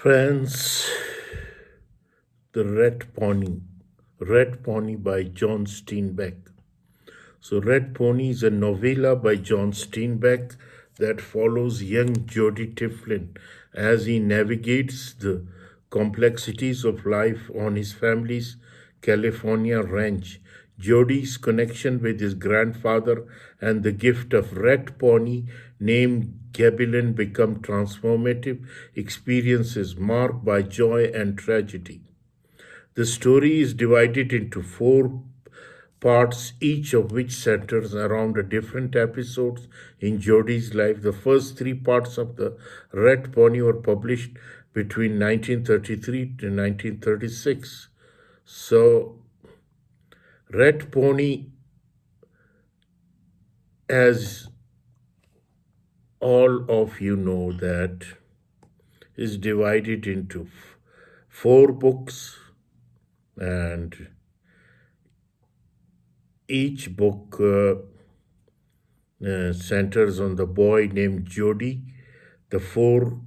Friends, the Red Pony by John Steinbeck. So, Red Pony is a novella by John Steinbeck that follows young Jody Tiflin as he navigates the complexities of life on his family's California ranch. Jody's connection with his grandfather and the gift of Red Pony named Gabilan become transformative experiences marked by joy and tragedy. The story is divided into four parts, each of which centers around a different episodes in Jody's life. The first three parts of the Red Pony were published between 1933 to 1936. So, Red Pony, as all of you know, that is divided into four books, and each book centers on the boy named Jody. The four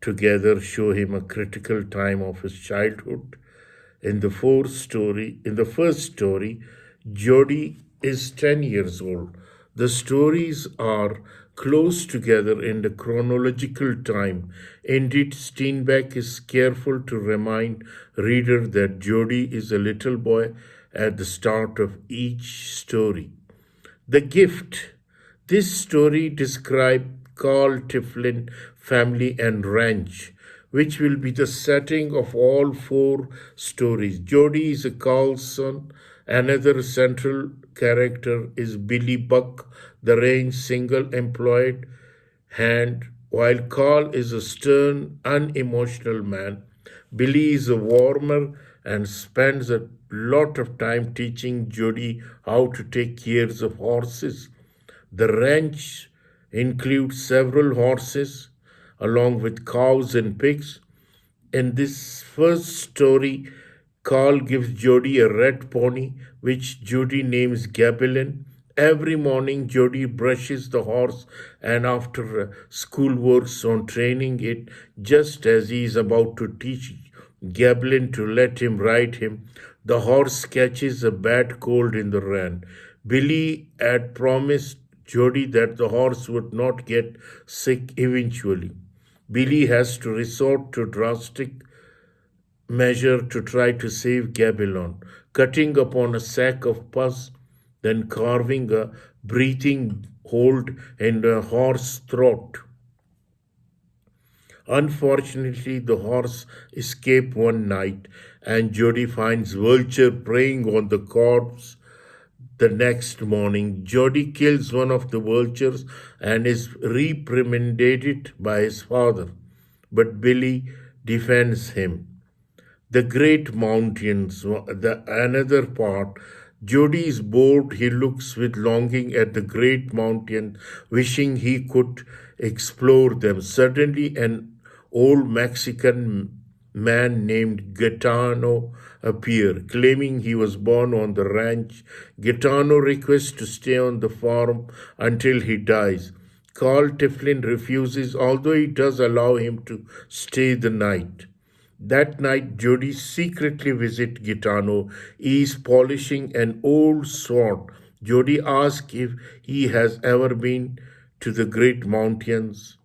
together show him a critical time of his childhood. In the first story, Jody is 10 years old. The stories are close together in the chronological time. Indeed, Steinbeck is careful to remind reader that Jody is a little boy at the start of each story. The gift. This story describes Carl Tiflin family and ranch, which will be the setting of all four stories. Jody is a Carl's son. Another central character is Billy Buck, the ranch single employed hand. While Carl is a stern, unemotional man, Billy is a warmer and spends a lot of time teaching Jody how to take care of horses. The ranch includes several horses, along with cows and pigs. In this first story, Carl gives Jody a red pony, which Jody names Gabilan. Every morning, Jody brushes the horse, and after school works on training it, just as he is about to teach Gabilan to let him ride him, the horse catches a bad cold in the run. Billy had promised Jody that the horse would not get sick eventually. Billy has to resort to drastic measure to try to save Gabilan, cutting upon a sack of pus, then carving a breathing hold in the horse's throat. Unfortunately, the horse escaped one night, and Jody finds Vulture preying on the corpse. The next morning, Jody kills one of the vultures and is reprimanded by his father, but Billy defends him. The Great Mountains, another part. Jody is bored. He looks with longing at the great mountains, wishing he could explore them. Suddenly, an old Mexican man named Gaetano appeared, claiming he was born on the ranch. Gaetano requests to stay on the farm until he dies. Carl Tiflin refuses, although he does allow him to stay the night. That night, Jody secretly visits Gaetano. He is polishing an old sword. Jody asks if he has ever been to the Great Mountains,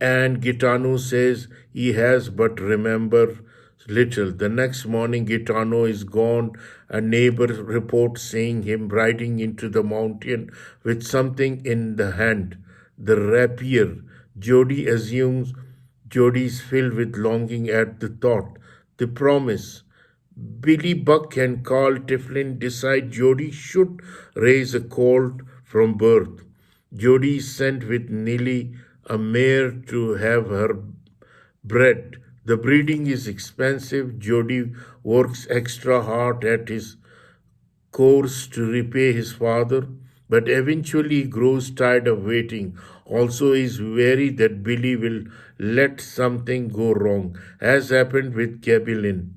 and Gaetano says he has but remember little. The next morning, Gaetano is gone. A neighbor reports seeing him riding into the mountain with something in the hand, the rapier. Jody assumes Jody is filled with longing at the thought. The promise. Billy Buck and Carl Tiflin decide Jody should raise a colt from birth. Jody is sent with Nilly, a mare, to have her bred. The breeding is expensive. Jody works extra hard at his course to repay his father, but eventually he grows tired of waiting. Also, he is wary that Billy will let something go wrong, as happened with Gabilan.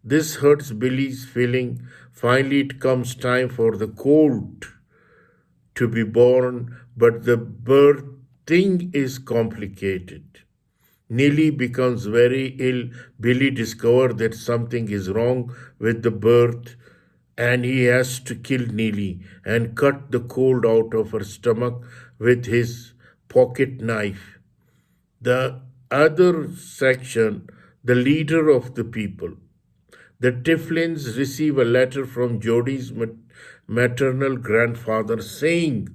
This hurts Billy's feeling. Finally, it comes time for the colt to be born, but the birth thing is complicated. Neely becomes very ill. Billy discovers that something is wrong with the birth, and he has to kill Neely and cut the cold out of her stomach with his pocket knife. The other section, the leader of the people. The Tiflins receive a letter from Jodi's maternal grandfather saying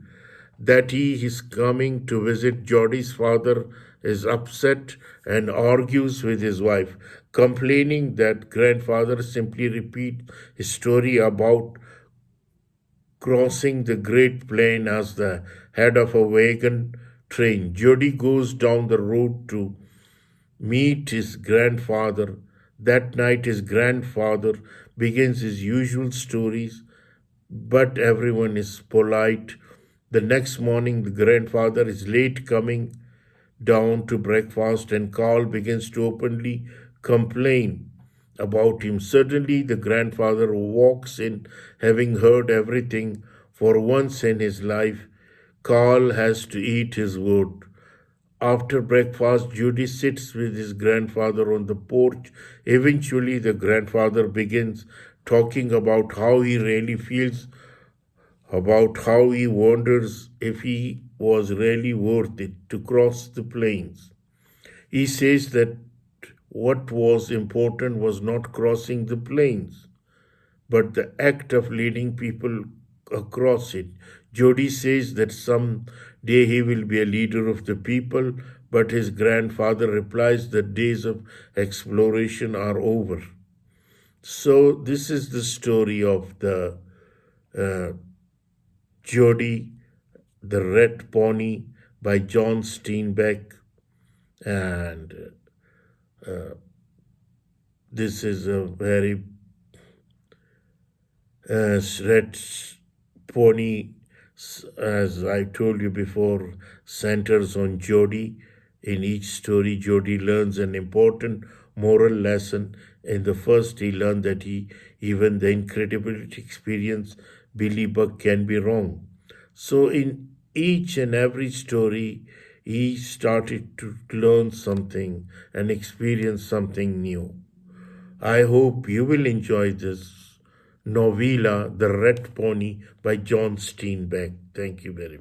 that he is coming to visit. Jodi's father is upset and argues with his wife, complaining that grandfather simply repeats his story about crossing the Great Plain as the head of a wagon train. Jodi goes down the road to meet his grandfather. That night, his grandfather begins his usual stories, but everyone is polite. The next morning, the grandfather is late coming down to breakfast, and Carl begins to openly complain about him. Suddenly, the grandfather walks in, having heard everything. For once in his life, Carl has to eat his word. After breakfast, Judy sits with his grandfather on the porch. Eventually, the grandfather begins talking about how he really feels, about how he wonders if he was really worth it to cross the plains. He says that what was important was not crossing the plains, but the act of leading people across it. Jody says that someday he will be a leader of the people, but his grandfather replies that days of exploration are over. So this is the story of the Jody, the Red Pony by John Steinbeck, and this is a very Red Pony, as I told you before, centers on Jody. In each story, Jody learns an important moral lesson. In the first, he learned that even the incredibility experience Billy Buck can be wrong. So in each and every story, he started to learn something and experience something new. I hope you will enjoy this Naveela, The Red Pony by John Steinbeck. Thank you very much.